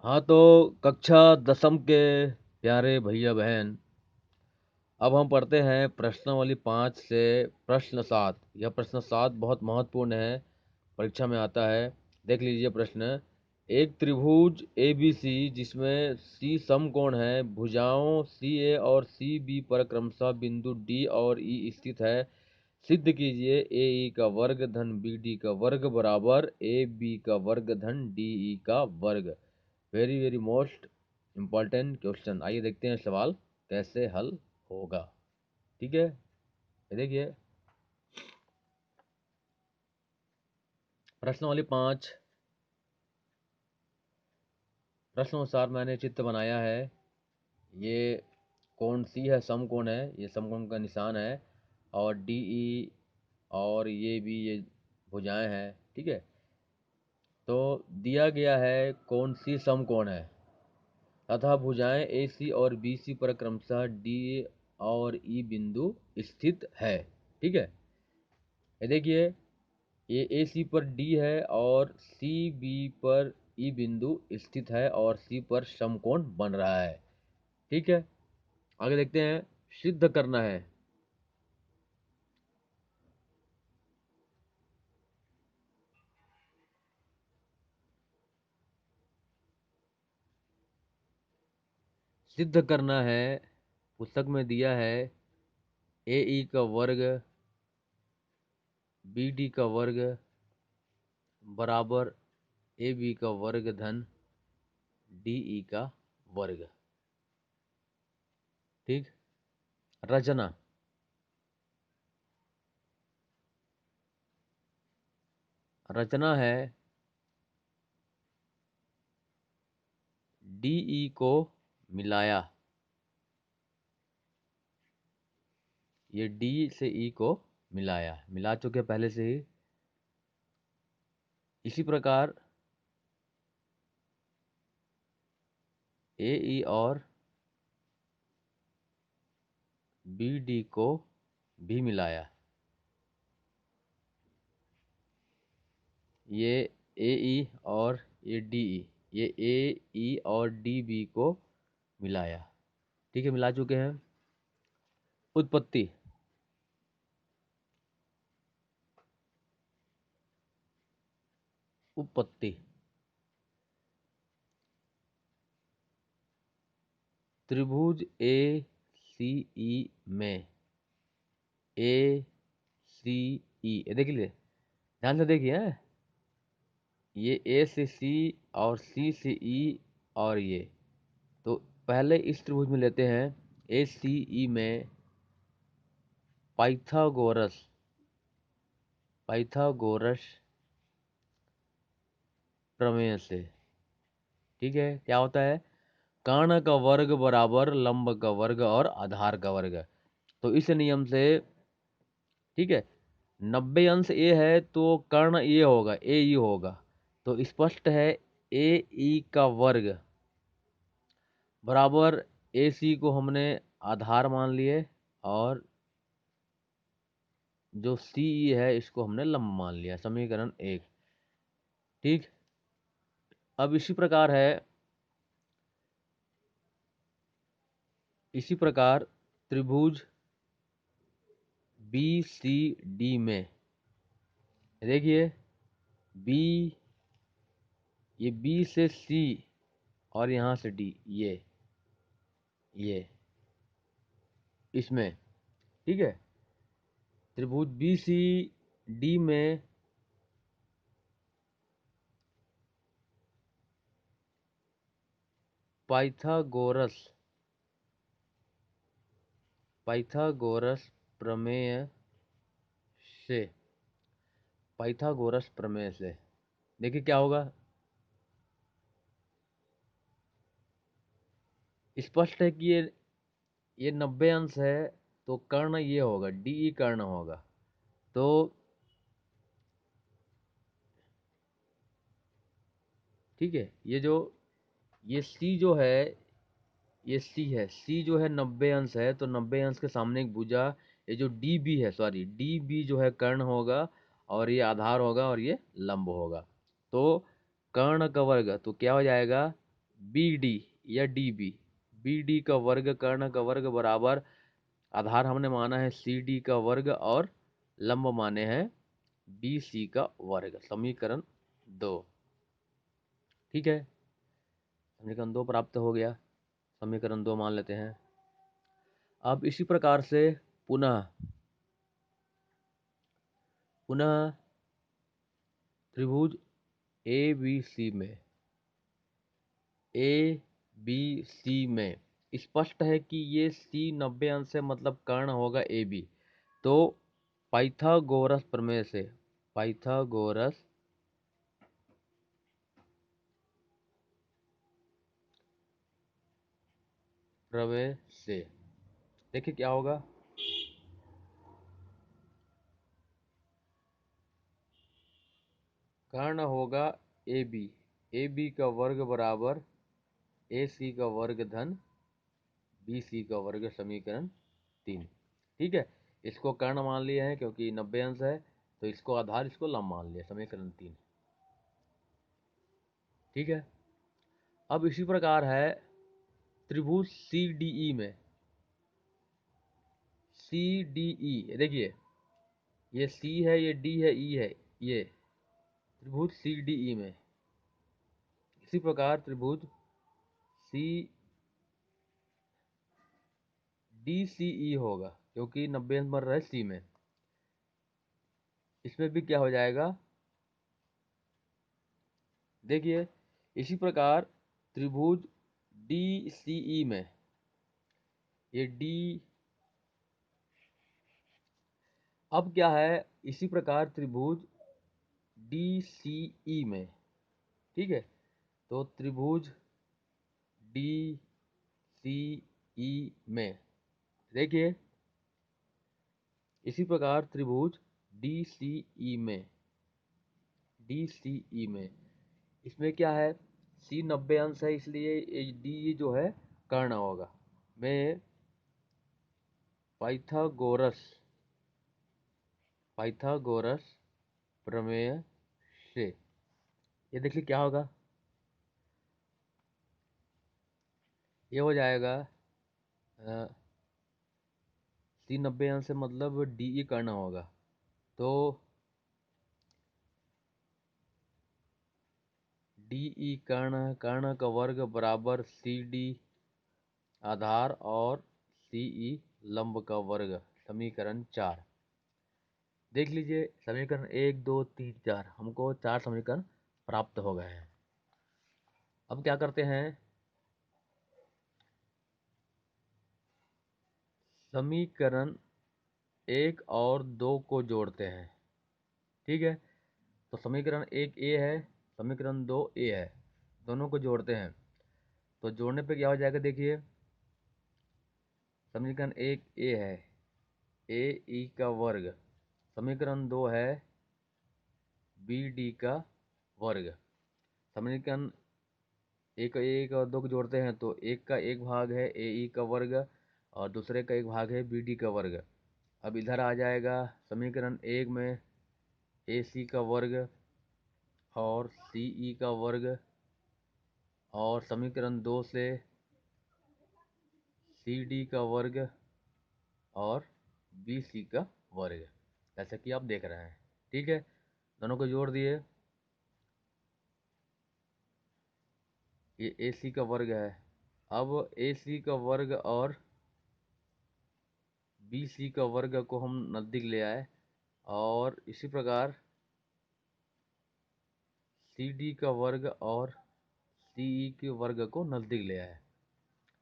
हाँ तो कक्षा दसम के प्यारे भैया बहन, अब हम पढ़ते हैं प्रश्नावली 5 से प्रश्न 7। यह प्रश्न 7 बहुत महत्वपूर्ण है, परीक्षा में आता है। देख लीजिए प्रश्न। एक त्रिभुज ए बी सी जिसमें सी समकोण है, भुजाओं सी ए और सी बी पर क्रमशः बिंदु डी और ई स्थित है। सिद्ध कीजिए ए ई का वर्ग धन बी डी का वर्ग बराबर ए बी का वर्ग धन डी ई का वर्ग। Very very most important question. आइए देखते हैं सवाल कैसे हल होगा। ठीक है, ये देखिए प्रश्नावली 5। प्रश्न अनुसार मैंने चित्र बनाया है। ये कोण सी है, समकोण है, ये समकोण का निशान है, और डी ई और ये भी ये भुजाएं हैं। ठीक है, तो दिया गया है कोण सी समकोण है तथा भुजाएं ए सी और बी सी पर क्रमशः डी और ई बिंदु स्थित है। ठीक है, ये देखिए ये ए सी पर डी है और सी बी पर ई बिंदु स्थित है और सी पर समकोण बन रहा है। ठीक है, आगे देखते हैं। सिद्ध करना है। सिद्ध करना है, पुस्तक में दिया है ए ई का वर्ग बी डी का वर्ग बराबर ए बी का वर्ग धन डी ई का वर्ग। ठीक, रचना। रचना है डी ई को मिलाया, ये डी से ई को मिला चुके पहले से ही। इसी प्रकार ए ई और बी डी को भी मिलाया, ये ए ई और ये डी ई, ये ए ई और डी बी को मिलाया। ठीक है, मिला चुके हैं। उत्पत्ति। उत्पत्ति त्रिभुज ए सी ई में ए सी ई, देख लीजिए, ध्यान से देखिए। ये ए से सी और सी से ई और ये, तो पहले इस त्रिभुज में लेते हैं ए सी ई में पाइथागोरस। पाइथागोरस प्रमेय से। ठीक है, क्या होता है? कर्ण का वर्ग बराबर लंब का वर्ग और आधार का वर्ग। तो इस नियम से, ठीक है, 90 अंश ए है तो कर्ण ए होगा, ए ई होगा। तो स्पष्ट है ए ई का वर्ग बराबर ए सी को हमने आधार मान लिए और जो सी ई है इसको हमने लंब मान लिया। समीकरण 1। ठीक, अब इसी प्रकार त्रिभुज बी सी डी में देखिए, बी, ये बी से सी और यहाँ से डी, ये इसमें, ठीक है, त्रिभुज बी सी डी में पाइथागोरस पाइथागोरस प्रमेय से, पाइथागोरस प्रमेय से देखिए क्या होगा। स्पष्ट है कि ये 90 अंश है तो कर्ण ये होगा, डी ई कर्ण होगा। तो ठीक है, ये सी जो है, ये सी है, सी जो है 90 अंश है तो 90 अंश के सामने एक भुजा, ये जो डी बी है, सॉरी डी बी जो है कर्ण होगा और ये आधार होगा और ये लंब होगा। तो कर्ण का वर्ग तो क्या हो जाएगा, बी डी या डी बी, बी डी का वर्ग कर्ण का वर्ग बराबर आधार हमने माना है सी डी का वर्ग और लंब माने हैं बी सी का वर्ग। समीकरण 2। ठीक है, समीकरण 2 प्राप्त हो गया, समीकरण 2 मान लेते हैं। अब इसी प्रकार से पुनः पुनः त्रिभुज ए बी सी में, ए बी सी में स्पष्ट है कि ये सी 90 अंश है, मतलब कर्ण होगा ए बी। तो पाइथागोरस प्रमेय से, पाइथागोरस प्रमेय से देखिए क्या होगा। कर्ण होगा ए बी का वर्ग बराबर ए सी का वर्ग धन बी सी का वर्ग। समीकरण 3। ठीक है, इसको कर्ण मान लिया है क्योंकि 90 अंश है, तो इसको आधार इसको लंब मान लिया। समीकरण 3। ठीक है, अब इसी प्रकार है त्रिभुज सी डी ई में, सी डी ई देखिए, ये सी है, ये डी है, ई है, ये त्रिभुज सी डी ई में इसी प्रकार त्रिभुज सी डी सी ई होगा, क्योंकि 90 अंश बन रहा है सी में। इसमें भी क्या हो जाएगा, देखिए इसी प्रकार त्रिभुज डी सी ई में, ये डी, अब क्या है, इसी प्रकार त्रिभुज डी सी ई में, ठीक है, तो त्रिभुज डी सी ई में देखिए इसी प्रकार त्रिभुज डी सी ई में, डी सी ई में इसमें क्या है, सी 90 अंश है, इसलिए डी जो है कर्ण होगा। मैं पाइथागोरस पाइथागोरस प्रमेय से, ये देखिए क्या होगा, ये हो जाएगा सी 90 अंश से मतलब डी ई कर्ण होगा, तो डी ई कर्ण का वर्ग बराबर सी डी आधार और सी ई लंब का वर्ग। समीकरण 4। देख लीजिए समीकरण 1 2 3 4, हमको 4 समीकरण प्राप्त हो गए हैं। अब क्या करते हैं, समीकरण 1 और 2 को जोड़ते हैं। ठीक है, तो समीकरण 1 ए है, समीकरण 2 ए है, दोनों को जोड़ते हैं। तो जोड़ने पे क्या हो जाएगा, देखिए समीकरण 1 ए है, ए ई का वर्ग, समीकरण 2 है बी डी का वर्ग। समीकरण एक और 2 को जोड़ते हैं तो एक का एक भाग है ए ई का वर्ग और दूसरे का एक भाग है बी डी का वर्ग। अब इधर आ जाएगा समीकरण 1 में ए सी का वर्ग और सी ई का वर्ग, और समीकरण 2 से सी डी का वर्ग और बी सी का वर्ग, जैसा कि आप देख रहे हैं। ठीक है, दोनों को जोड़ दिए, ये ए सी का वर्ग है। अब ए सी का वर्ग और बी सी का वर्ग को हम नज़दीक ले आए, और इसी प्रकार सी डी का वर्ग और सी ई के वर्ग को नज़दीक ले आए।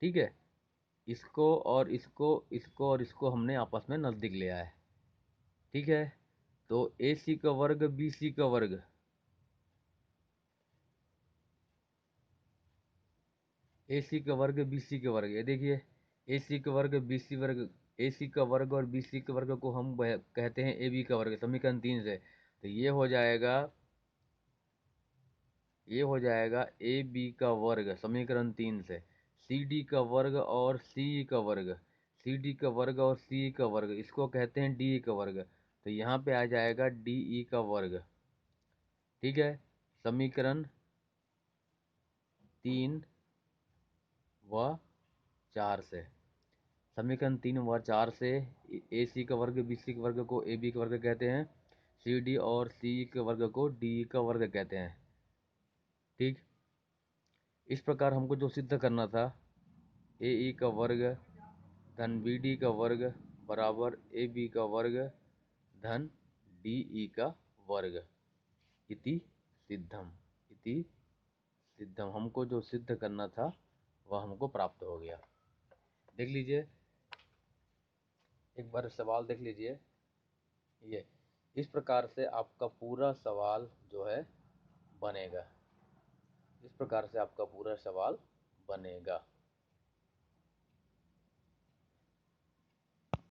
ठीक है, इसको और इसको, इसको और इसको हमने आपस में नज़दीक ले आए। ठीक है, तो ए सी का वर्ग बी सी का वर्ग, ए सी का वर्ग बी सी का वर्ग, ये देखिए ए सी का वर्ग बी सी वर्ग, ए सी का वर्ग और बी सी के वर्ग को हम कहते हैं ए बी का वर्ग। समीकरण 3 से तो ये हो जाएगा ए बी का वर्ग समीकरण 3 से, सी डी का वर्ग और सी ई का वर्ग, सी डी का वर्ग और सी ई का वर्ग, इसको कहते हैं डी ई का वर्ग। तो यहाँ पे आ जाएगा डी ई का वर्ग। ठीक है, समीकरण 3 व 4 से। समीकरण 3 व 4 से ए सी का वर्ग बी सी के वर्ग को ए बी का वर्ग कहते हैं, सी डी और सी के वर्ग को डी का वर्ग कहते हैं। ठीक, इस प्रकार हमको जो सिद्ध करना था, ए ई का वर्ग धन बी डी का वर्ग बराबर ए बी का वर्ग धन डी ई का वर्ग इति सिद्धम। इति सिद्धम, हमको जो सिद्ध करना था वह हमको प्राप्त हो गया। देख लीजिए, एक बार सवाल देख लीजिए। ये इस प्रकार से आपका पूरा सवाल जो है बनेगा। इस प्रकार से आपका पूरा सवाल बनेगा।